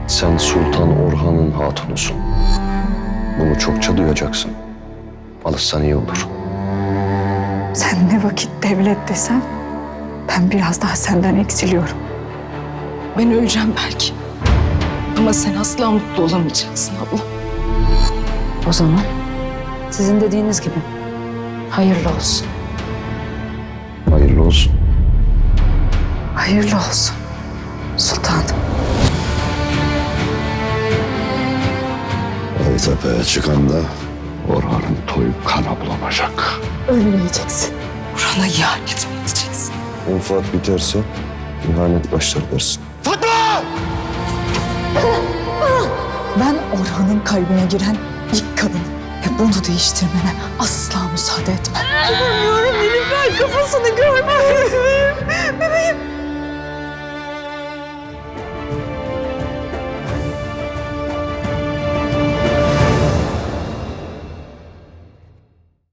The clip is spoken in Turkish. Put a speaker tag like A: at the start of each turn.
A: Sen Sultan Orhan'ın hatunusun. Bunu çokça duyacaksın. Alışsan iyi olur.
B: Sen ne vakit devlet desen ben biraz daha senden eksiliyorum.
C: Ben öleceğim belki. Ama sen asla mutlu olamayacaksın abla.
B: O zaman sizin dediğiniz gibi hayırlı olsun.
A: Hayırlı olsun.
B: Hayırlı olsun sultanım.
A: O tepeye çıkan da Orhan'ın toyu kana bulanacak.
B: Ölmeyeceksin.
C: Orhan'a ihanet mi edeceksin?
A: Menfaat biterse ihanet başlar dersin.
B: Ben Orhan'ın kalbine giren ilk kadınım. Ve bunu değiştirmene asla müsaade etmem. Bilmiyorum Nilüfer, kafasını görmem. Bebeğim.